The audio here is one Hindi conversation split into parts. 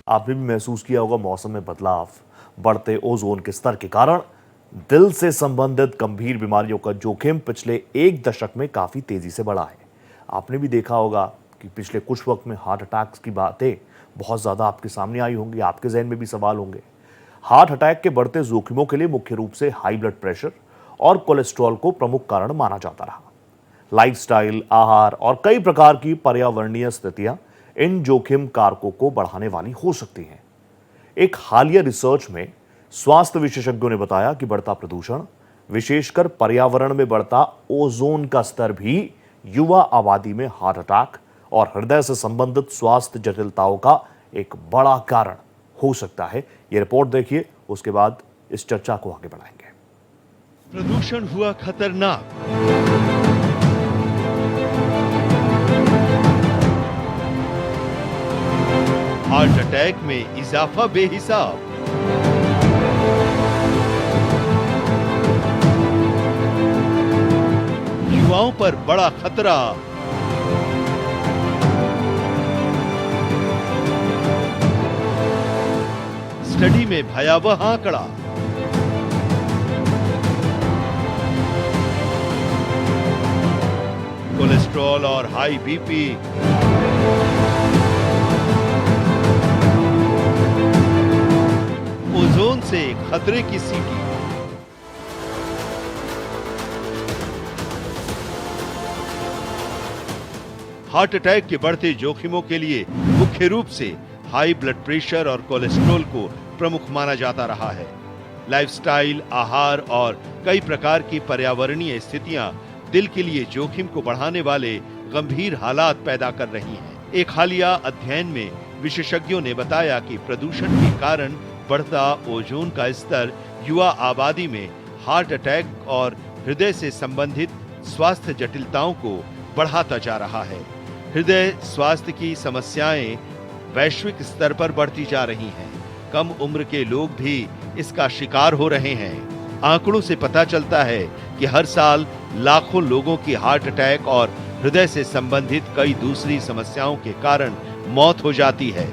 आपने भी महसूस किया होगा मौसम में बदलाव, बढ़ते ओजोन के स्तर के कारण दिल से संबंधित गंभीर बीमारियों का जोखिम पिछले एक दशक में काफी तेजी से बढ़ा है। आपने भी देखा होगा कि पिछले कुछ वक्त में हार्ट अटैक्स की बातें बहुत ज्यादा आपके सामने आई होंगी, आपके जहन में भी सवाल होंगे। हार्ट अटैक के बढ़ते जोखिमों के लिए मुख्य रूप से हाई ब्लड प्रेशर और कोलेस्ट्रॉल को प्रमुख कारण माना जाता रहा। लाइफस्टाइल, आहार और कई प्रकार की पर्यावरणीय स्थितियां इन जोखिम कारकों को बढ़ाने वाली हो सकती हैं। एक हालिया रिसर्च में स्वास्थ्य विशेषज्ञों ने बताया कि बढ़ता प्रदूषण, विशेषकर पर्यावरण में बढ़ता ओजोन का स्तर भी युवा आबादी में हार्ट अटैक और हृदय से संबंधित स्वास्थ्य जटिलताओं का एक बड़ा कारण हो सकता है। यह रिपोर्ट देखिए, उसके बाद इस चर्चा को आगे बढ़ाएंगे। प्रदूषण हुआ खतरनाक। हार्ट अटैक में इजाफा बेहिसाब। युवाओं पर बड़ा खतरा। स्टडी में भयावह आंकड़ा। कोलेस्ट्रॉल और हाई बीपी, ओजोन से खतरे की सीटी। हार्ट अटैक के बढ़ते जोखिमों के लिए मुख्य रूप से हाई ब्लड प्रेशर और कोलेस्ट्रॉल को प्रमुख माना जाता रहा है। लाइफस्टाइल, आहार और कई प्रकार की पर्यावरणीय स्थितियां दिल के लिए जोखिम को बढ़ाने वाले गंभीर हालात पैदा कर रही हैं। एक हालिया अध्ययन में विशेषज्ञों ने बताया कि प्रदूषण के कारण बढ़ता ओजोन का स्तर युवा आबादी में हार्ट अटैक और हृदय से संबंधित स्वास्थ्य जटिलताओं को बढ़ाता जा रहा है। हृदय स्वास्थ्य की समस्याएं वैश्विक स्तर पर बढ़ती जा रही हैं। कम उम्र के लोग भी इसका शिकार हो रहे हैं। आंकड़ों से पता चलता है कि हर साल लाखों लोगों की हार्ट अटैक और हृदय से संबंधित कई दूसरी समस्याओं के कारण मौत हो जाती है।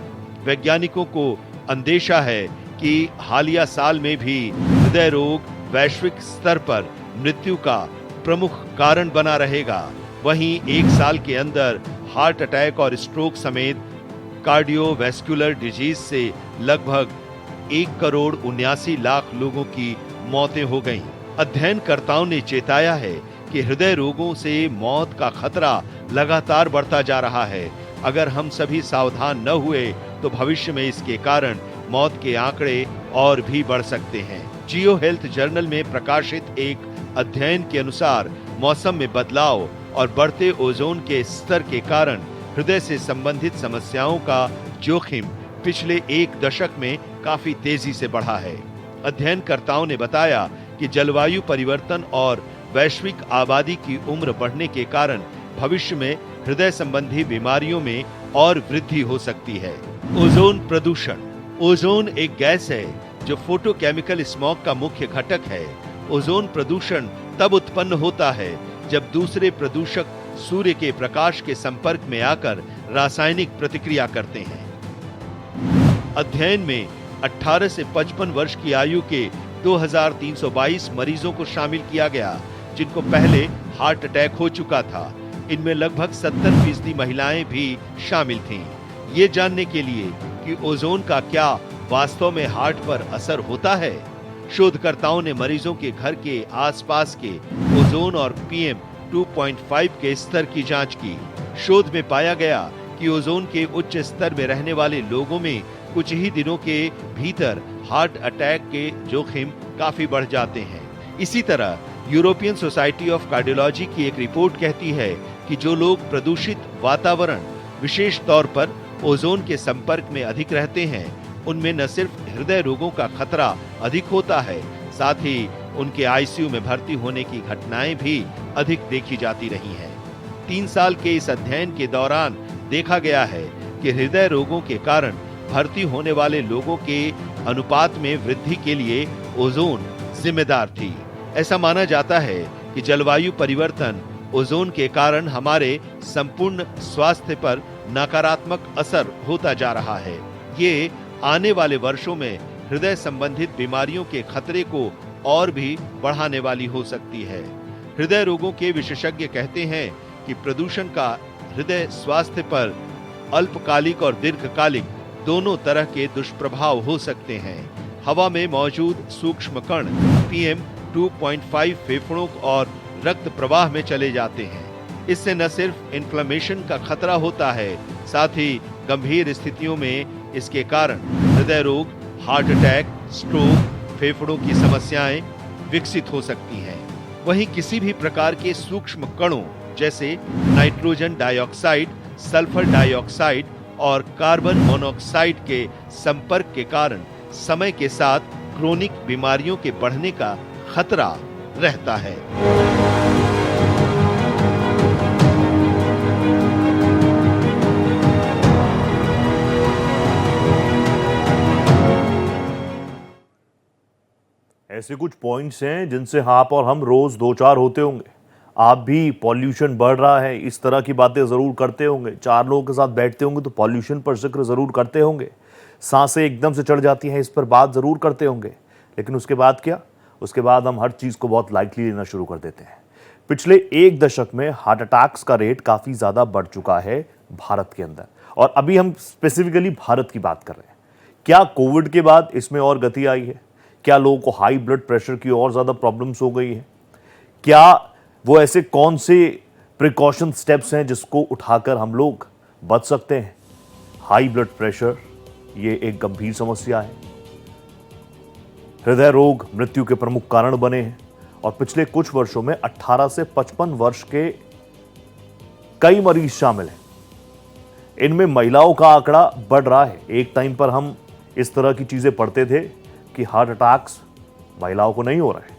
वैज्ञानिकों को अंदेशा है कि हालिया साल में भी हृदय रोग वैश्विक स्तर पर मृत्यु का प्रमुख कारण बना रहेगा। वहीं एक साल के अंदर हार्ट अटैक और स्ट्रोक समेत कार्डियोवैस्कुलर डिजीज से लगभग 1,79,00,000 लोगों की मौतें हो गईं। अध्ययनकर्ताओं ने चेताया है कि हृदय रोगों से मौत का खतरा लगातार बढ़ता जा रहा है। अगर हम सभी सावधान न हुए तो भविष्य में इसके कारण मौत के आंकड़े और भी बढ़ सकते हैं। जियो हेल्थ जर्नल में प्रकाशित एक अध्ययन के अनुसार मौसम में बदलाव और बढ़ते ओजोन के स्तर के कारण हृदय से संबंधित समस्याओं का जोखिम पिछले एक दशक में काफी तेजी से बढ़ा है। अध्ययनकर्ताओं ने बताया कि जलवायु परिवर्तन और वैश्विक आबादी की उम्र बढ़ने के कारण भविष्य में हृदय संबंधी बीमारियों में और वृद्धि हो सकती है। ओजोन प्रदूषण। ओजोन एक गैस है जो फोटोकेमिकल स्मॉग का मुख्य घटक है। ओजोन प्रदूषण तब उत्पन्न होता है जब दूसरे प्रदूषक सूर्य के प्रकाश के संपर्क में आकर रासायनिक प्रतिक्रिया करते हैं। अध्ययन में 18 से 55 वर्ष की आयु के 2322 मरीजों को शामिल किया गया, जिनको पहले हार्ट अटैक हो चुका था। इनमें लगभग 70% महिलाएं भी शामिल थीं। ये जानने के लिए कि ओजोन का क्या वास्तव में हार्ट पर असर होता है, शोधकर्ताओं ने मरीजों के घर के आसपास के ओजोन और PM 2.5 के स्तर की जांच की। शोध में पाया गया कि ओजोन के उच्च स्तर में रहने वाले लोगों में कुछ ही दिनों के भीतर हार्ट अटैक के जोखिम काफी बढ़ जाते हैं। इसी तरह यूरोपियन सोसाइटी ऑफ कार्डियोलॉजी की एक रिपोर्ट कहती है कि जो लोग प्रदूषित वातावरण, विशेष तौर पर ओजोन के संपर्क में अधिक रहते हैं, उनमें न सिर्फ हृदय रोगों का खतरा अधिक होता है, साथ ही उनके आईसीयू में भर्ती होने की घटनाएं भी अधिक देखी जाती रही हैं। 3 साल के इस अध्ययन के दौरान देखा गया है कि हृदय रोगों के कारण भर्ती होने वाले लोगों के अनुपात में वृद्धि के लिए ओजोन जिम्मेदार थी। ऐसा माना जाता है कि जलवायु परिवर्तन ओजोन के कारण हमारे संपूर्ण स्वास्थ्य पर नकारात्मक असर होता जा रहा है। ये आने वाले वर्षों में हृदय संबंधित बीमारियों के खतरे को और भी बढ़ाने वाली हो सकती है। हृदय रोगों के विशेषज्ञ कहते हैं कि प्रदूषण का हृदय स्वास्थ्य पर अल्पकालिक और दीर्घकालिक दोनों तरह के दुष्प्रभाव हो सकते हैं। हवा में मौजूद सूक्ष्म कण PM 2.5 फेफड़ों और रक्त प्रवाह में चले जाते हैं। इससे न सिर्फ इन्फ्लेमेशन का खतरा होता है, साथ ही गंभीर स्थितियों में इसके कारण हृदय रोग, हार्ट अटैक, स्ट्रोक, फेफड़ों की समस्याएं विकसित हो सकती हैं। वहीं किसी भी प्रकार के सूक्ष्म कणों जैसे नाइट्रोजन डाइऑक्साइड, सल्फर डाइऑक्साइड और कार्बन मोनोऑक्साइड के संपर्क के कारण समय के साथ क्रोनिक बीमारियों के बढ़ने का खतरा रहता है। ऐसे कुछ पॉइंट्स हैं जिनसे आप और हम रोज दो चार होते होंगे। आप भी पॉल्यूशन बढ़ रहा है इस तरह की बातें जरूर करते होंगे। चार लोगों के साथ बैठते होंगे तो पॉल्यूशन पर जिक्र जरूर करते होंगे। सांसें एकदम से चढ़ जाती हैं, इस पर बात जरूर करते होंगे। लेकिन उसके बाद क्या? उसके बाद हम हर चीज को बहुत लाइटली लेना शुरू कर देते हैं। पिछले एक दशक में हार्ट अटैक्स का रेट काफी ज्यादा बढ़ चुका है भारत के अंदर, और अभी हम स्पेसिफिकली भारत की बात कर रहे हैं। क्या कोविड के बाद इसमें और गति आई है? क्या लोगों को हाई ब्लड प्रेशर की और ज्यादा प्रॉब्लम्स हो गई है? क्या वो ऐसे कौन से प्रिकॉशन स्टेप्स हैं जिसको उठाकर हम लोग बच सकते हैं? हाई ब्लड प्रेशर ये एक गंभीर समस्या है। हृदय रोग मृत्यु के प्रमुख कारण बने हैं, और पिछले कुछ वर्षों में 18 से 55 वर्ष के कई मरीज शामिल हैं। इनमें महिलाओं का आंकड़ा बढ़ रहा है। एक टाइम पर हम इस तरह की चीजें पढ़ते थे कि हार्ट अटैक्स महिलाओं को नहीं हो रहे हैं,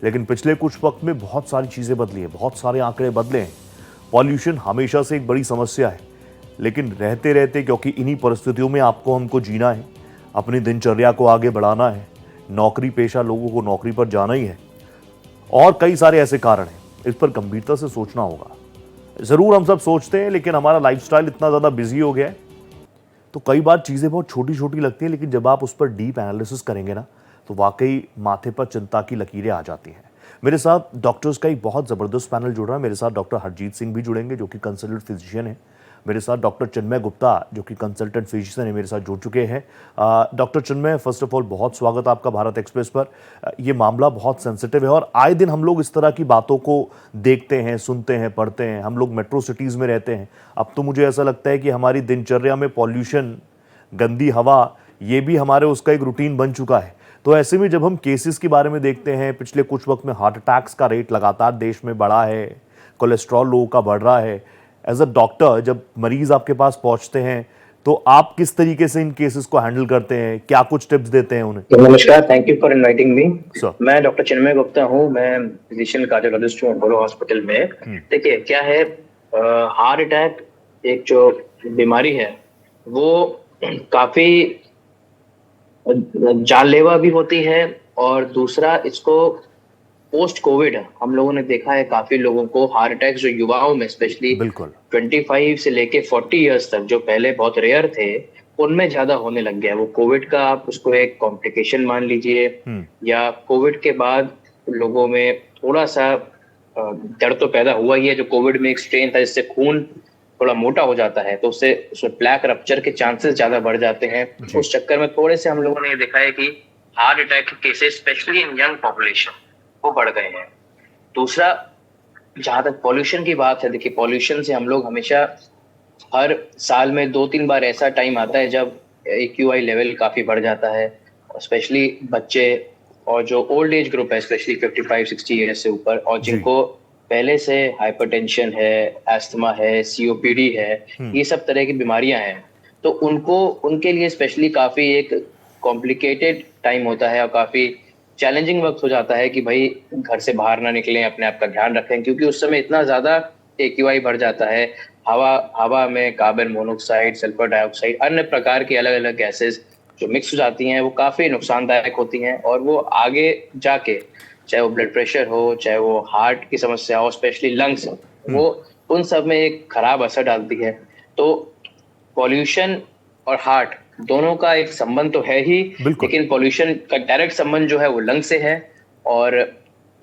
लेकिन पिछले कुछ वक्त में बहुत सारी चीजें बदली हैं, बहुत सारे आंकड़े बदले हैं। पॉल्यूशन हमेशा से एक बड़ी समस्या है, लेकिन रहते रहते, क्योंकि इन्हीं परिस्थितियों में आपको हमको जीना है, अपनी दिनचर्या को आगे बढ़ाना है, नौकरी पेशा लोगों को नौकरी पर जाना ही है, और कई सारे ऐसे कारण हैं। इस पर गंभीरता से सोचना होगा। जरूर हम सब सोचते हैं, लेकिन हमारा लाइफस्टाइल इतना ज्यादा बिजी हो गया है तो कई बार चीजें बहुत छोटी छोटी लगती हैं, लेकिन जब आप उस पर डीप एनालिसिस करेंगे ना, तो वाकई माथे पर चिंता की लकीरें आ जाती हैं। मेरे साथ डॉक्टर्स का एक बहुत जबरदस्त पैनल जुड़ रहा है। मेरे साथ डॉक्टर हरजीत सिंह भी जुड़ेंगे, जो कि कंसल्टेंट फिजिशियन है। मेरे साथ डॉक्टर चिन्मय गुप्ता, जो कि कंसल्टेंट फिजिशियन है, मेरे साथ जुड़ चुके हैं। Doctor Chinmay, first of all बहुत स्वागत आपका भारत एक्सप्रेस पर। ये मामला बहुत सेंसिटिव है, और आए दिन हम लोग इस तरह की बातों को देखते हैं, सुनते हैं, पढ़ते हैं। हम लोग मेट्रो सिटीज़ में रहते हैं। अब तो मुझे ऐसा लगता है कि हमारी दिनचर्या में पॉल्यूशन, गंदी हवा, ये भी हमारे उसका एक रूटीन बन चुका है। तो ऐसे में जब हम केसेस के बारे में देखते हैं, पिछले कुछ वक्त में हार्ट अटैक्स का रेट लगातार देश में बढ़ा है, कोलेस्ट्रॉल लोगों का बढ़ रहा है। एज अ डॉक्टर, जब मरीज आपके पास पहुंचते हैं तो आप किस तरीके से इन केसेस को हैंडल करते हैं? क्या कुछ टिप्स देते हैं उन्हें? नमस्कार, thank you for inviting me. Sir, मैं डॉक्टर चिन्मय गुप्ता हूँ। मैं फिजिशियन कार्डियोलॉजिस्ट हूँ अपोलो हॉस्पिटल में। देखिए क्या है, हार्ट अटैक एक जो बीमारी है वो काफी जानलेवा भी होती है, और दूसरा इसको पोस्ट कोविड हम लोगों ने देखा है काफी लोगों को हार्ट अटैक जो युवाओं में स्पेशली बिल्कुल 25 से लेके 40 इयर्स तक, जो पहले बहुत रेयर थे, उनमें ज्यादा होने लग गया। वो कोविड का आप उसको एक कॉम्प्लिकेशन मान लीजिए, या कोविड के बाद लोगों में थोड़ा सा डर तो पैदा हुआ ही है। जो कोविड में एक स्ट्रेन था जिससे खून थोड़ा मोटा हो जाता है, तो उससे उसमें प्लेक रप्चर के चांसेस ज्यादा बढ़ जाते हैं। उस चक्कर में थोड़े से हम लोगों ने ये देखा है कि हार्ट अटैक के cases specially in young population वो बढ़ गए हैं। दूसरा, जहां तक पॉल्यूशन की बात है, देखिए पॉल्यूशन से हम लोग हमेशा हर साल में 2-3 बार ऐसा टाइम आता है जब AQI लेवल काफी बढ़ जाता है, स्पेशली बच्चे और जो ओल्ड एज ग्रुप है, स्पेशली 55-60 ईयर्स से ऊपर, और जिनको पहले से हाइपरटेंशन है, एस्थमा है, COPD है, ये सब तरह की बीमारियां हैं, तो उनके लिए स्पेशली काफी एक कॉम्प्लिकेटेड टाइम होता है और काफी चैलेंजिंग वक्त हो जाता है कि भाई घर से बाहर ना निकलें, अपने आप का ध्यान रखें, क्योंकि उस समय इतना ज्यादा AQI बढ़ जाता है। हवा में कार्बन मोनोऑक्साइड, सल्फर डाइऑक्साइड, अन्य प्रकार की अलग अलग गैसेस जो मिक्स हो जाती हैं, वो काफी नुकसानदायक होती हैं, और वो आगे जाके चाहे वो ब्लड प्रेशर हो, चाहे वो हार्ट की समस्या हो, स्पेशली लंग्स, वो उन सब में एक खराब असर डालती है। तो पॉल्यूशन और हार्ट दोनों का एक संबंध तो है ही, बिल्कुल। लेकिन पॉल्यूशन का डायरेक्ट संबंध जो है वो लंग से है, और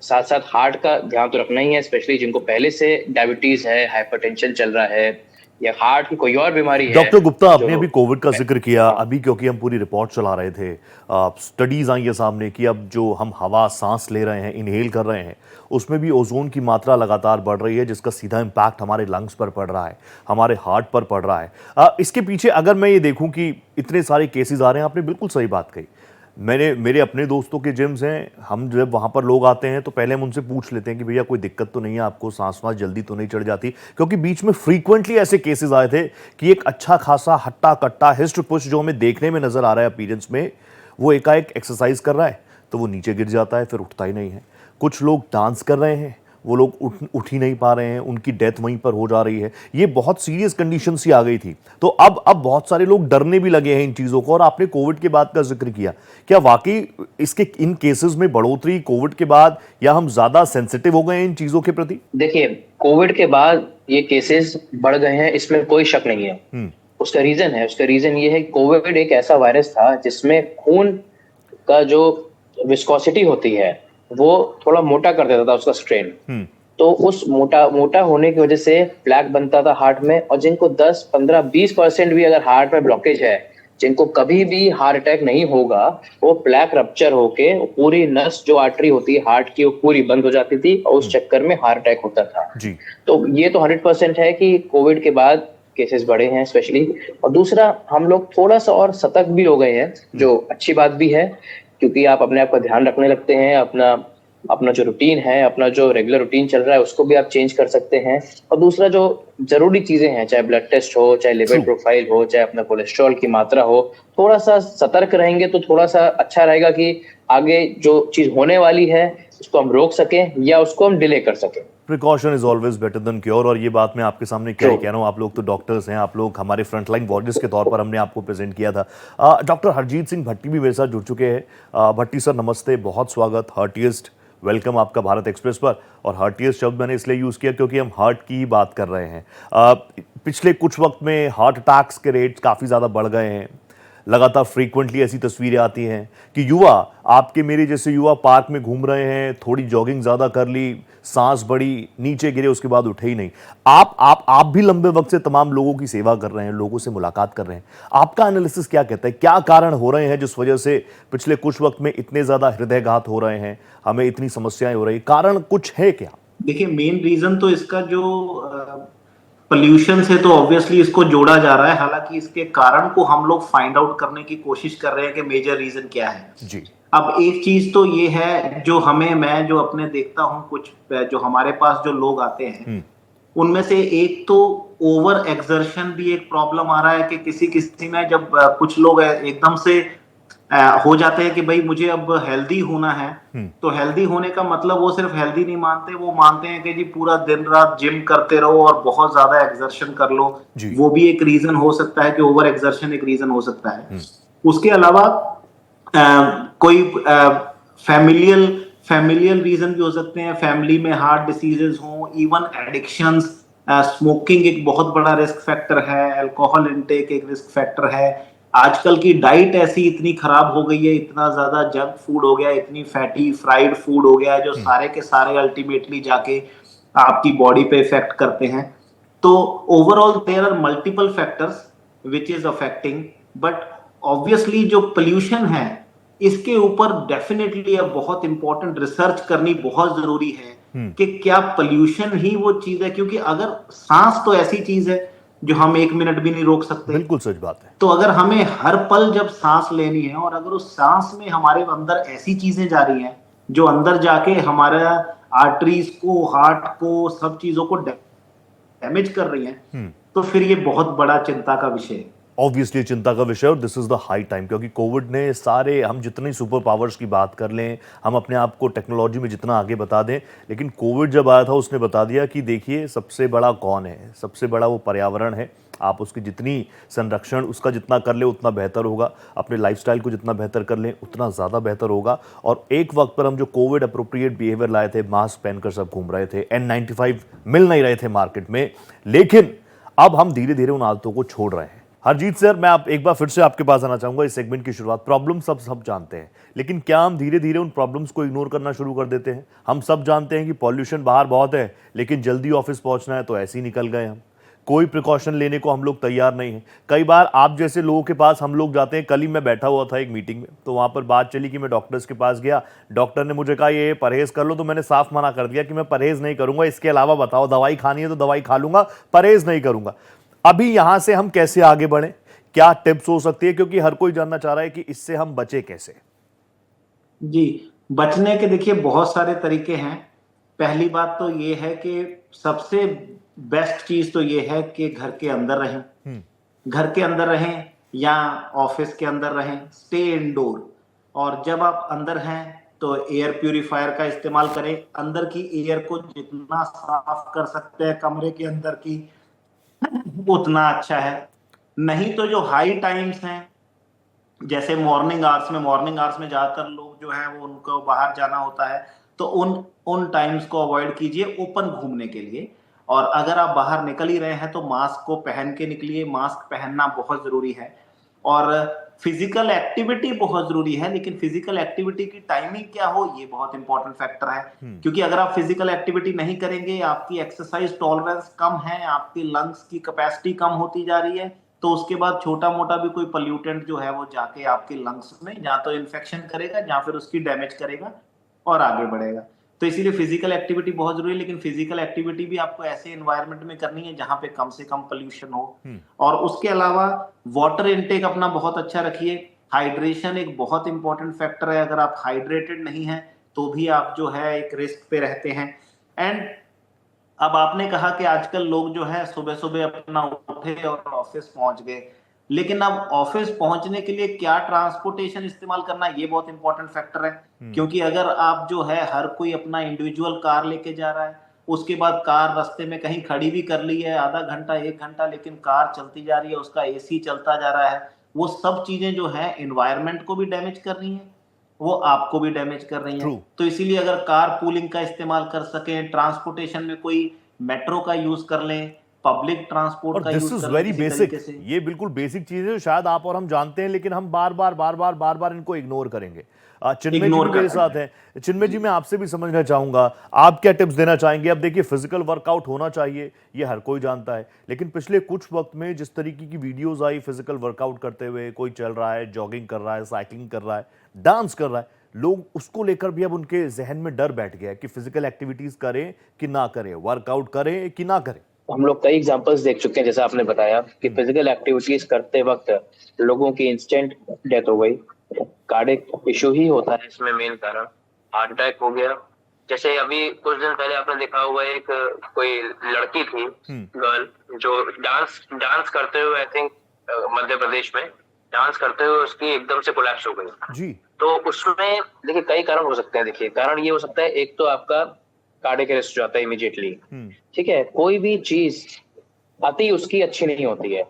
साथ साथ हार्ट का ध्यान तो रखना ही है, स्पेशली जिनको पहले से डायबिटीज है, हाइपरटेंशन चल रहा है, या हार्ट की कोई और बीमारी है। डॉक्टर गुप्ता, जो आपने अभी कोविड का जिक्र किया, हाँ, अभी क्योंकि हम पूरी रिपोर्ट चला रहे थे, स्टडीज आई है सामने कि अब जो हम हवा सांस ले रहे हैं, इनहेल कर रहे हैं, उसमें भी ओजोन की मात्रा लगातार बढ़ रही है, जिसका सीधा इम्पैक्ट हमारे लंग्स पर पड़ रहा है, हमारे हार्ट पर पड़ रहा है। इसके पीछे अगर मैं ये देखूं कि इतने सारे केसेस आ रहे हैं, आपने बिल्कुल सही बात कही। मेरे अपने दोस्तों के जिम्स हैं, हम जब वहाँ पर लोग आते हैं तो पहले हम उनसे पूछ लेते हैं कि भैया कोई दिक्कत तो नहीं है आपको, सांस वास जल्दी तो नहीं चढ़ जाती, क्योंकि बीच में फ्रीक्वेंटली ऐसे केसेस आए थे कि एक अच्छा खासा हट्टा कट्टा हिस्ट पुश जो हमें देखने में नजर आ रहा है अपीयरेंस में, वो एकाएक एक्सरसाइज कर रहा है तो वो नीचे गिर जाता है, फिर उठता ही नहीं है। कुछ लोग डांस कर रहे हैं, वो लोग उठ ही नहीं पा रहे हैं, उनकी डेथ वहीं पर हो जा रही है। ये बहुत सीरियस कंडीशन सी आ गई थी। तो अब बहुत सारे लोग डरने भी लगे हैं इन चीज़ों को, और आपने कोविड के बाद का जिक्र किया, क्या वाकई इसके इन केसेस में बढ़ोतरी कोविड के बाद, या हम ज़्यादा सेंसिटिव हो गए हैं इन चीज़ों के प्रति? देखिए, कोविड के बाद ये केसेस बढ़ गए हैं, इसमें कोई शक नहीं है। उसका रीजन ये है कि कोविड एक ऐसा वायरस था जिसमें खून का जो विस्कोसिटी होती है वो थोड़ा मोटा कर देता था, उसका स्ट्रेन। तो उस मोटा होने की वजह से प्लैक बनता था हार्ट में, और जिनको 10, 15, 20% भी अगर हार्ट में ब्लॉकेज है, जिनको कभी भी हार्ट अटैक नहीं होगा, वो प्लैक रप्चर होके पूरी नस जो आर्टरी होती है हार्ट की, वो पूरी बंद हो जाती थी, और उस चक्कर में हार्ट अटैक होता था। जी। तो ये तो 100% है कि कोविड के बाद केसेस बढ़े हैं स्पेशली। और दूसरा, हम लोग थोड़ा सा और सतर्क भी हो गए हैं, जो अच्छी बात भी है, क्योंकि आप अपने आप का ध्यान रखने लगते हैं, अपना जो रूटीन है, अपना जो रेगुलर रूटीन चल रहा है, उसको भी आप चेंज कर सकते हैं। और दूसरा, जो जरूरी चीजें हैं, चाहे ब्लड टेस्ट हो, चाहे लिपिड प्रोफाइल हो, चाहे अपना कोलेस्ट्रॉल की मात्रा हो, थोड़ा सा सतर्क रहेंगे तो थोड़ा सा अच्छा रहेगा कि आगे जो चीज होने वाली है उसको हम रोक सकें या उसको हम डिले कर सकें। Precaution is always better than cure, और ये बात मैं आपके सामने क्या ही कह रहा हूँ, आप लोग तो डॉक्टर्स हैं, आप लोग हमारे फ्रंटलाइन वॉरियर्स के तौर पर हमने आपको प्रेजेंट किया था। डॉक्टर हरजीत सिंह भट्टी भी मेरे साथ जुड़ चुके हैं। भट्टी सर नमस्ते, बहुत स्वागत, हार्टिएस्ट वेलकम आपका भारत एक्सप्रेस पर। और हार्टिएस्ट शब्द मैंने इसलिए यूज़ किया क्योंकि हम हार्ट की ही बात कर रहे हैं। पिछले कुछ वक्त में हार्ट अटैक्स के रेट्स काफ़ी ज़्यादा बढ़ गए हैं, लगातार फ्रीक्वेंटली ऐसी तस्वीरें आती हैं कि युवा, आपके मेरे जैसे युवा पार्क में घूम रहे हैं, थोड़ी जॉगिंग ज़्यादा कर ली, सांस बढ़ी, नीचे गिरे, उसके बाद उठे ही नहीं। आप भी लंबे वक्त से तमाम लोगों की सेवा कर रहे हैं, लोगों से मुलाकात कर रहे हैं, आपका एनालिसिस क्या कहता है, क्या कारण हो रहे हैं जिस वजह से पिछले कुछ वक्त में इतने ज़्यादा हृदयघात हो रहे हैं, हमें इतनी समस्याएं हो रही, कारण कुछ है क्या? देखिए, मेन रीजन तो इसका जो पोल्यूशन से तो ऑब्वियसली इसको जोड़ा जा रहा है, हालांकि इसके कारण को हम लोग फाइंड आउट करने की कोशिश कर रहे हैं कि मेजर रीजन क्या है जी। अब एक चीज तो ये है, जो मैं जो अपने देखता हूँ, कुछ जो हमारे पास जो लोग आते हैं उनमें से एक तो ओवर एक्सर्शन भी एक प्रॉब्लम आ रहा है कि किसी किसी में जब कुछ लोग एकदम से हो जाते हैं कि भाई मुझे अब हेल्दी होना है, तो हेल्दी होने का मतलब वो सिर्फ हेल्दी नहीं मानते, वो मानते हैं कि जी पूरा दिन रात जिम करते रहो और बहुत ज्यादा एक्सर्शन कर लो। वो भी एक रीजन हो सकता है कि ओवर एक्सर्शन एक रीजन हो सकता है। उसके अलावा कोई फैमिलियल रीजन भी हो सकते हैं, फैमिली में हार्ट डिसीजेस हो, इवन एडिक्शंस, स्मोकिंग एक बहुत बड़ा रिस्क फैक्टर है, अल्कोहल इनटेक एक रिस्क फैक्टर है। आजकल की डाइट ऐसी इतनी खराब हो गई है, इतना ज्यादा जंक फूड हो गया, इतनी फैटी फ्राइड फूड हो गया है, जो सारे के सारे अल्टीमेटली जाके आपकी बॉडी पे इफेक्ट करते हैं। तो overall there are multiple factors which is affecting, but obviously जो पोल्यूशन है इसके ऊपर डेफिनेटली अब बहुत इंपॉर्टेंट रिसर्च करनी बहुत जरूरी है कि क्या पोल्यूशन ही वो चीज है, क्योंकि अगर सांस तो ऐसी चीज है जो हम 1 मिनट भी नहीं रोक सकते। बिल्कुल सच बात है। तो अगर हमें हर पल जब सांस लेनी है और अगर उस सांस में हमारे अंदर ऐसी चीजें जा रही हैं जो अंदर जाके हमारे आर्टरीज को, हार्ट को, सब चीजों को डैमेज कर रही हैं, तो फिर ये बहुत बड़ा चिंता का विषय है। ऑब्वियसली चिंता का विषय, और this is the high time, क्योंकि कोविड ने सारे, हम जितनी सुपर पावर्स की बात कर लें, हम अपने आप को टेक्नोलॉजी में जितना आगे बता दें, लेकिन कोविड जब आया था उसने बता दिया कि देखिए सबसे बड़ा कौन है, सबसे बड़ा वो पर्यावरण है। आप उसकी जितनी संरक्षण उसका जितना कर ले उतना बेहतर होगा, अपने लाइफस्टाइल को जितना बेहतर कर लें उतना ज़्यादा बेहतर होगा। और एक वक्त पर हम जो कोविड अप्रोप्रिएट बिहेवियर लाए थे, मास्क पहनकर सब घूम रहे थे, N95 मिल नहीं रहे थे मार्केट में, लेकिन अब हम धीरे धीरे उन आदतों को छोड़ रहे हैं। हरजीत सर, मैं आप एक बार फिर से आपके पास आना चाहूंगा इस सेगमेंट की शुरुआत। प्रॉब्लम सब जानते हैं, लेकिन क्या हम धीरे धीरे उन प्रॉब्लम्स को इग्नोर करना शुरू कर देते हैं? हम सब जानते हैं कि पॉल्यूशन बाहर बहुत है, लेकिन जल्दी ऑफिस पहुंचना है तो ऐसे ही निकल गए हम। कोई प्रिकॉशन लेने को हम लोग तैयार नहीं हैं। कई बार आप जैसे लोगों के पास हम लोग जाते हैं। कल ही मैं बैठा हुआ था एक मीटिंग में, तो वहाँ पर बात चली कि मैं डॉक्टर्स के पास गया, डॉक्टर ने मुझे कहा ये परहेज कर लो, तो मैंने साफ मना कर दिया कि मैं परहेज नहीं करूंगा, इसके अलावा बताओ, दवाई खानी है तो दवाई खा लूंगा, परहेज नहीं करूंगा। अभी यहाँ से हम कैसे आगे बढ़ें, क्या टिप्स हो सकती है, क्योंकि हर कोई जानना चाह रहा है कि इससे हम बचे कैसे? जी, बचने के देखिए बहुत सारे तरीके हैं। पहली बात तो ये है कि सबसे बेस्ट चीज तो ये है कि घर के अंदर रहें। घर के अंदर रहें या ऑफिस के अंदर रहें, स्टे इंडोर। और जब आप अंदर हैं तो एयर प्यूरिफायर का इस्तेमाल करें। अंदर की एयर को जितना साफ कर सकते हैं कमरे के अंदर की, उतना अच्छा है। नहीं तो जो हाई टाइम्स हैं, जैसे मॉर्निंग आवर्स में ज्यादातर लोग जो है वो उनको बाहर जाना होता है, तो उन टाइम्स को अवॉइड कीजिए ओपन घूमने के लिए। और अगर आप बाहर निकल ही रहे हैं तो मास्क को पहन के निकलिए। मास्क पहनना बहुत जरूरी है। और फिजिकल एक्टिविटी बहुत जरूरी है, लेकिन फिजिकल एक्टिविटी की टाइमिंग क्या हो ये बहुत इंपॉर्टेंट फैक्टर है। क्योंकि अगर आप फिजिकल एक्टिविटी नहीं करेंगे, आपकी एक्सरसाइज टॉलरेंस कम है, आपकी लंग्स की कैपेसिटी कम होती जा रही है, तो उसके बाद छोटा मोटा भी कोई पोल्यूटेंट जो है वो जाके आपके लंग्स में या तो इन्फेक्शन करेगा या फिर उसकी डैमेज करेगा और आगे बढ़ेगा। तो इसीलिए फिजिकल एक्टिविटी बहुत जरूरी है, लेकिन फिजिकल एक्टिविटी भी आपको ऐसे एनवायरनमेंट में करनी है जहां पे कम से कम पोल्यूशन हो। और उसके अलावा वाटर इनटेक अपना बहुत अच्छा रखिए। हाइड्रेशन एक बहुत इंपॉर्टेंट फैक्टर है। अगर आप हाइड्रेटेड नहीं है तो भी आप जो है एक रिस्क पे रहते हैं। एंड अब आपने कहा कि आजकल लोग जो है सुबह सुबह अपना उठे और ऑफिस पहुंच गए, लेकिन अब ऑफिस पहुंचने के लिए क्या ट्रांसपोर्टेशन इस्तेमाल करना, ये बहुत इंपॉर्टेंट फैक्टर है। क्योंकि अगर आप जो है हर कोई अपना इंडिविजुअल कार लेके जा रहा है, उसके बाद कार रास्ते में कहीं खड़ी भी कर ली है आधा घंटा 1 घंटा, लेकिन कार चलती जा रही है, उसका एसी चलता जा रहा है, वो सब चीजें जो है एनवायरनमेंट को भी डैमेज कर रही हैं, वो आपको भी डैमेज कर रही हैं। तो इसीलिए अगर कार पूलिंग का इस्तेमाल कर सकें, ट्रांसपोर्टेशन में कोई मेट्रो का यूज कर लें, पब्लिक ट्रांसपोर्ट और का दिस यूज इज कर लें वेरी किसी बेसिक। तरीके से। ये बिल्कुल बेसिक चीज है जो शायद आप और हम जानते हैं, लेकिन हम बार बार इनको इग्नोर करेंगे। चिन्मय जी इग्नोर भी मेरे करते साथ हैं। चिन्मय जी, मैं आपसे भी समझना चाहूंगा, आप क्या टिप्स देना चाहेंगे? अब देखिए, फिजिकल वर्कआउट होना चाहिए, ये हर कोई जानता है, लेकिन पिछले कुछ वक्त में जिस तरीके की वीडियोस आई फिजिकल वर्कआउट करते हुए, कोई चल रहा है, जॉगिंग कर रहा है, साइकिलिंग कर रहा है, डांस कर रहा है, लोग उसको लेकर भी अब उनके जहन में डर बैठ गया है कि फिजिकल एक्टिविटीज करें कि ना करें, वर्कआउट करें कि ना करें। हम लोग कई एग्जांपल्स देख चुके हैं, जैसा आपने बताया कि फिजिकल एक्टिविटीज करते वक्त लोगों की इंस्टेंट डेथ हो गई। कार्डियक इशू ही होता है इसमें मेन कारण, हार्ट अटैक हो गया। जैसे अभी कुछ दिन पहले आपने देखा होगा, एक कोई लड़की थी, गर्ल, जो डांस करते हुए, आई थिंक मध्य प्रदेश में डांस करते हुए उसकी एकदम से कोलैप्स हो गई जी। तो उसमें देखिए कई कारण हो सकते हैं। देखिए कारण ये हो सकता है, एक तो आपका कार्डियक अरेस्ट हो जाता है इमीडिएटली। ठीक है, कोई भी चीज आती उसकी अच्छी नहीं होती है,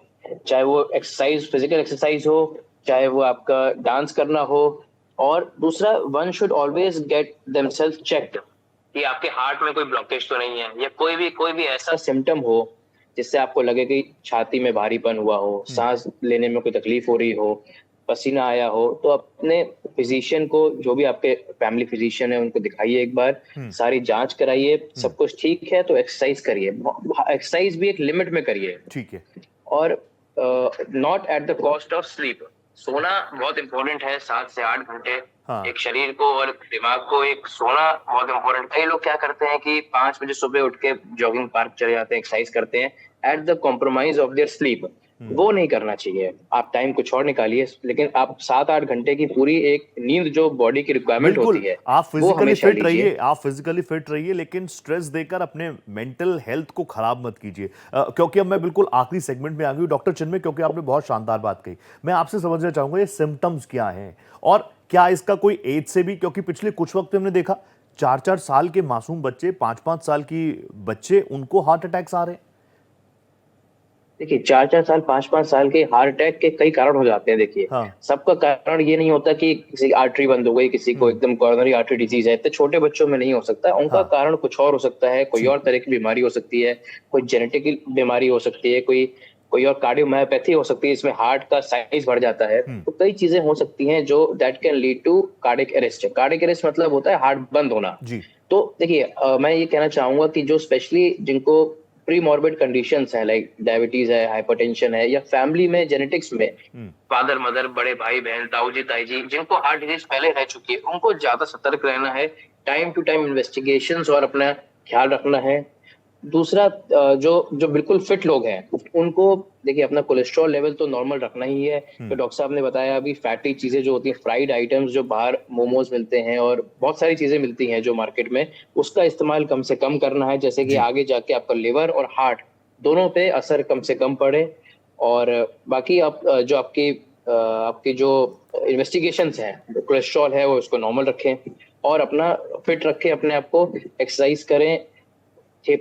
चाहे वो एक्सरसाइज, फिजिकल एक्सरसाइज हो, चाहे वो आपका डांस करना हो। और दूसरा, one should always get themselves checked कि आपके हार्ट में कोई ब्लॉकेज तो नहीं है, या कोई भी ऐसा सिम्टम हो जिससे आपको लगे कि छाती में भारीपन हुआ हो, सांस लेने में कोई तकलीफ हो रही हो, पसीना आया हो, तो अपने फिजिशियन को, जो भी आपके फैमिली फिजिशियन है, उनको दिखाइए एक बार, सारी जांच कराइए, सब कुछ ठीक है तो एक्सरसाइज करिए। एक्सरसाइज भी एक लिमिट में करिए, ठीक है। और not at the cost of sleep. सोना बहुत इंपॉर्टेंट है, 7 से 8 घंटे। हाँ। एक शरीर को और दिमाग को एक सोना बहुत इंपॉर्टेंट। कई लोग क्या करते हैं कि 5 बजे सुबह उठ के जॉगिंग पार्क चले जाते हैं, एक्सरसाइज करते हैं at the compromise of their sleep. वो नहीं करना चाहिए। आप टाइम कुछ और निकालिए, लेकिन आप 7-8 घंटे की पूरी एक नींद जो बॉडी की रिक्वायरमेंट होती है, आप वो फिजिकली हमेशा फिट लीजिए। रहिए, आप फिजिकली फिट रहिए, लेकिन स्ट्रेस देकर अपने मेंटल हेल्थ को खराब मत कीजिए। क्योंकि अब मैं बिल्कुल आखिरी सेगमेंट में आ गई डॉक्टर चिन्मय, क्योंकि आपने बहुत शानदार बात कही। मैं आपसे समझना चाहूंगा ये सिम्टम्स क्या हैं, और क्या इसका कोई एज से भी, क्योंकि पिछले कुछ वक्त में हमने देखा 4-4 साल के मासूम बच्चे, 5-5 साल की बच्चे, उनको हार्ट अटैक्स आ रहे हैं। देखिए 4-4 साल, 5-5 साल के हार्ट अटैक के कई कारण हो जाते हैं। देखिए सबका कारण ये नहीं होता कि किसी की आर्टरी बंद हो गई, किसी को एकदम कोरोनरी आर्टरी डिजीज है, इतने छोटे बच्चों में नहीं हो सकता। उनका कारण कुछ और हो सकता है, कोई और तरह की बीमारी हो सकती है, कोई जेनेटिक बीमारी हो सकती है, कोई और कार्डियोमायोपैथी हो सकती है, इसमें हार्ट का साइज बढ़ जाता है। तो कई चीजें हो सकती हैं जो that can lead to cardiac arrest. Cardiac arrest मतलब होता है हार्ट बंद होना। जी। तो देखिए मैं ये कहना चाहूंगा कि जो स्पेशली जिनको प्री मॉर्बिड कंडीशंस है, लाइक डायबिटीज है, हाइपरटेंशन है, या फैमिली में जेनेटिक्स में फादर मदर, बड़े भाई बहन, ताऊ जी ताई जी, जिनको हार्ट डिजीज पहले रह चुकी है, उनको ज्यादा सतर्क रहना है, टाइम टू टाइम इन्वेस्टिगेशंस और अपना ख्याल रखना है। दूसरा जो जो बिल्कुल फिट लोग हैं उनको देखिए अपना कोलेस्ट्रॉल लेवल तो नॉर्मल रखना ही है। तो डॉक्टर साहब ने बताया अभी फैटी चीजें जो होती हैं, फ्राइड आइटम्स जो बाहर मोमोज मिलते हैं और बहुत सारी चीजें मिलती हैं जो मार्केट में, उसका इस्तेमाल कम से कम करना है, जैसे कि जी। आगे जाके आपका लिवर और हार्ट दोनों पे असर कम से कम पड़े। और बाकी आप जो आपकी जो इन्वेस्टिगेशंस हैं, कोलेस्ट्रॉल है वो उसको नॉर्मल रखें और अपना फिट रखें अपने आप को, एक्सरसाइज करें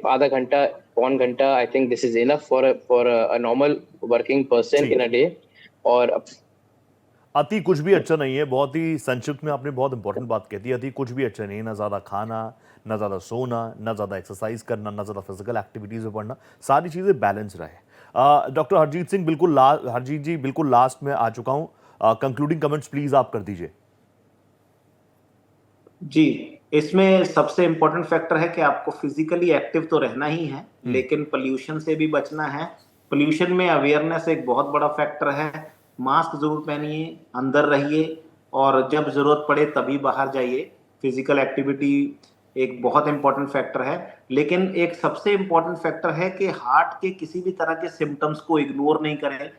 आधा घंटा, पौन घंटा। I think this is enough for a normal working person जी। In a day. और अति कुछ भी अच्छा नहीं है। बहुत ही संक्षिप्त में आपने बहुत इंपॉर्टेंट बात कह दी। अति कुछ भी अच्छा नहीं है, ना ज़्यादा खाना, ना ज़्यादा सोना, ना ज़्यादा एक्सरसाइज करना, ना ज़्यादा फिजिकल एक्टिविटीज़ में पढ़ना, सारी चीज़ें बैलेंस रहे। डॉक्टर हरजीत सिंह, हरजीत जी बिल्कुल लास्ट में आ चुका हूँ। कंक्लूडिंग कमेंट्स प्लीज आप कर दीजिए। जी, इसमें सबसे इम्पोर्टेंट फैक्टर है कि आपको फिजिकली एक्टिव तो रहना ही है, लेकिन पोल्यूशन से भी बचना है। पोल्यूशन में अवेयरनेस एक बहुत बड़ा फैक्टर है। मास्क जरूर पहनिए, अंदर रहिए और जब जरूरत पड़े तभी बाहर जाइए। फिजिकल एक्टिविटी एक बहुत इंपॉर्टेंट फैक्टर है, लेकिन एक सबसे इंपॉर्टेंट फैक्टर है कि हार्ट के किसी भी तरह के सिम्टम्स को इग्नोर नहीं करें।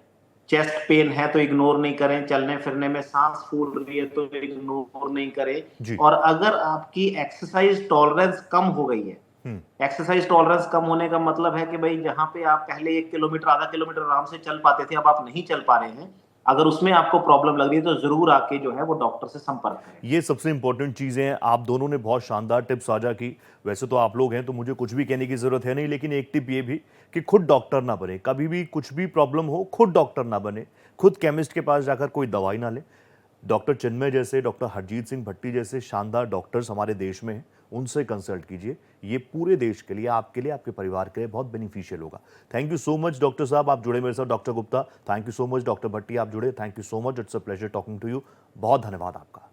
चेस्ट पेन है तो इग्नोर नहीं करें, चलने फिरने में सांस फूल रही है तो इग्नोर नहीं करें। जी। और अगर आपकी एक्सरसाइज टॉलरेंस कम हो गई है, एक्सरसाइज टॉलरेंस कम होने का मतलब है कि भाई जहां पे आप पहले 1 किलोमीटर, आधा किलोमीटर आराम से चल पाते थे, अब आप नहीं चल पा रहे हैं, अगर उसमें आपको प्रॉब्लम लग रही है तो जरूर आके जो है वो डॉक्टर से संपर्क करें। ये सबसे इंपॉर्टेंट चीजें हैं। आप दोनों ने बहुत शानदार टिप्स साझा की। वैसे तो आप लोग हैं तो मुझे कुछ भी कहने की जरूरत है नहीं, लेकिन एक टिप ये भी कि खुद डॉक्टर ना बने। कभी भी कुछ भी प्रॉब्लम हो, खुद डॉक्टर ना बने, खुद केमिस्ट के पास जाकर कोई दवाई ना ले। डॉक्टर चिन्मय जैसे, डॉक्टर हरजीत सिंह भट्टी जैसे शानदार डॉक्टर्स हमारे देश में हैं, उनसे कंसल्ट कीजिए। ये पूरे देश के लिए, आपके लिए, आपके परिवार के लिए बहुत बेनिफिशियल होगा। Thank you so much doctor साहब, आप जुड़े मेरे साथ। Doctor Gupta, thank you so much. Doctor Bhatti, आप जुड़े, thank you so much. It's a pleasure talking to you. बहुत धन्यवाद आपका।